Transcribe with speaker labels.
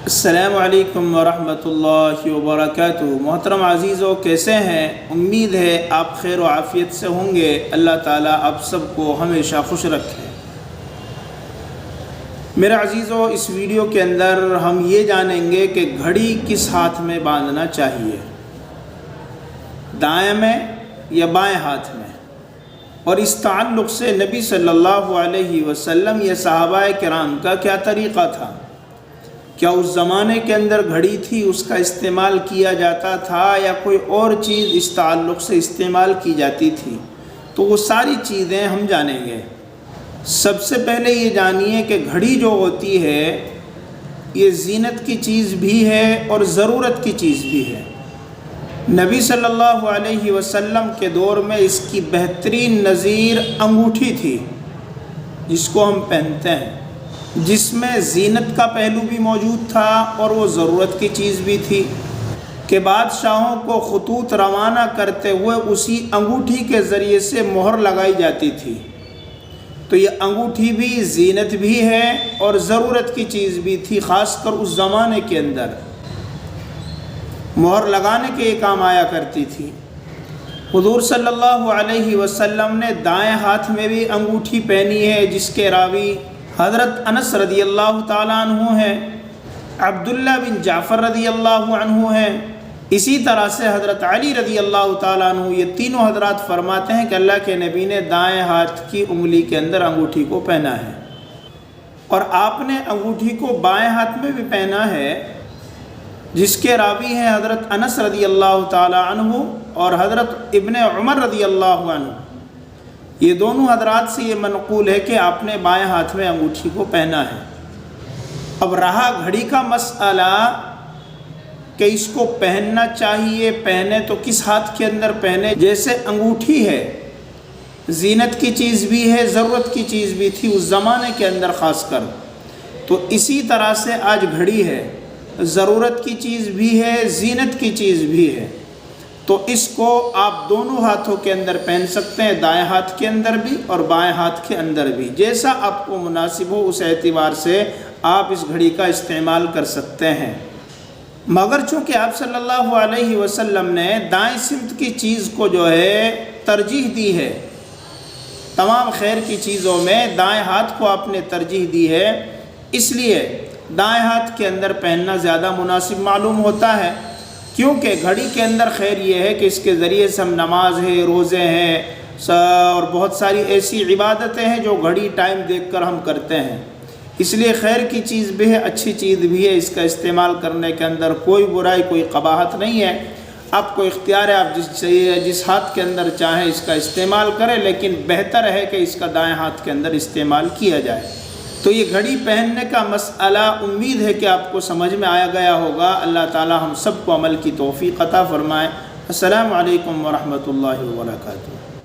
Speaker 1: السلام علیکم ورحمۃ اللہ وبرکاتہ۔ محترم عزیزو، کیسے ہیں؟ امید ہے آپ خیر و عافیت سے ہوں گے۔ اللہ تعالیٰ آپ سب کو ہمیشہ خوش رکھے۔ میرے عزیزو، اس ویڈیو کے اندر ہم یہ جانیں گے کہ گھڑی کس ہاتھ میں باندھنا چاہیے، دائیں میں یا بائیں ہاتھ میں، اور اس تعلق سے نبی صلی اللہ علیہ وسلم یا صحابہ کرام کا کیا طریقہ تھا۔ کیا اس زمانے کے اندر گھڑی تھی، اس کا استعمال کیا جاتا تھا، یا کوئی اور چیز اس تعلق سے استعمال کی جاتی تھی؟ تو وہ ساری چیزیں ہم جانیں گے۔ سب سے پہلے یہ جانیے کہ گھڑی جو ہوتی ہے یہ زینت کی چیز بھی ہے اور ضرورت کی چیز بھی ہے۔ نبی صلی اللہ علیہ وسلم کے دور میں اس کی بہترین نظیر انگوٹھی تھی، جس کو ہم پہنتے ہیں، جس میں زینت کا پہلو بھی موجود تھا اور وہ ضرورت کی چیز بھی تھی کہ بادشاہوں کو خطوط روانہ کرتے ہوئے اسی انگوٹھی کے ذریعے سے مہر لگائی جاتی تھی۔ تو یہ انگوٹھی بھی زینت بھی ہے اور ضرورت کی چیز بھی تھی، خاص کر اس زمانے کے اندر مہر لگانے کے یہ کام آیا کرتی تھی۔ حضور صلی اللہ علیہ وسلم نے دائیں ہاتھ میں بھی انگوٹھی پہنی ہے، جس کے راوی حضرت انس رضی اللہ تعالیٰ عنہ ہیں، عبداللہ بن جعفر رضی اللہ عنہ ہیں، اسی طرح سے حضرت علی رضی اللہ تعالیٰ عنہ۔ یہ تینوں حضرات فرماتے ہیں کہ اللہ کے نبی نے دائیں ہاتھ کی انگلی کے اندر انگوٹھی کو پہنا ہے، اور آپ نے انگوٹھی کو بائیں ہاتھ میں بھی پہنا ہے، جس کے راوی ہیں حضرت انس رضی اللہ تعالیٰ عنہ اور حضرت ابن عمر رضی اللہ عنہ۔ یہ دونوں حضرات سے یہ منقول ہے کہ آپ نے بائیں ہاتھ میں انگوٹھی کو پہنا ہے۔ اب رہا گھڑی کا مسئلہ کہ اس کو پہننا چاہیے، پہنے تو کس ہاتھ کے اندر پہنے؟ جیسے انگوٹھی ہے، زینت کی چیز بھی ہے، ضرورت کی چیز بھی تھی اس زمانے کے اندر خاص کر، تو اسی طرح سے آج گھڑی ہے، ضرورت کی چیز بھی ہے، زینت کی چیز بھی ہے۔ تو اس کو آپ دونوں ہاتھوں کے اندر پہن سکتے ہیں، دائیں ہاتھ کے اندر بھی اور بائیں ہاتھ کے اندر بھی، جیسا آپ کو مناسب ہو اس اعتبار سے آپ اس گھڑی کا استعمال کر سکتے ہیں۔ مگر چونکہ آپ صلی اللہ علیہ وسلم نے دائیں سمت کی چیز کو جو ہے ترجیح دی ہے، تمام خیر کی چیزوں میں دائیں ہاتھ کو آپ نے ترجیح دی ہے، اس لیے دائیں ہاتھ کے اندر پہننا زیادہ مناسب معلوم ہوتا ہے، کیونکہ گھڑی کے اندر خیر یہ ہے کہ اس کے ذریعے سے ہم نماز ہے، روزے ہیں اور بہت ساری ایسی عبادتیں ہیں جو گھڑی ٹائم دیکھ کر ہم کرتے ہیں، اس لیے خیر کی چیز بھی ہے، اچھی چیز بھی ہے، اس کا استعمال کرنے کے اندر کوئی برائی، کوئی قباحت نہیں ہے۔ آپ کو اختیار ہے، آپ جس ہاتھ کے اندر چاہیں اس کا استعمال کریں، لیکن بہتر ہے کہ اس کا دائیں ہاتھ کے اندر استعمال کیا جائے۔ تو یہ گھڑی پہننے کا مسئلہ امید ہے کہ آپ کو سمجھ میں آیا گیا ہوگا۔ اللہ تعالی ہم سب کو عمل کی توفیق عطا فرمائے۔ السلام علیکم ورحمۃ اللہ وبرکاتہ۔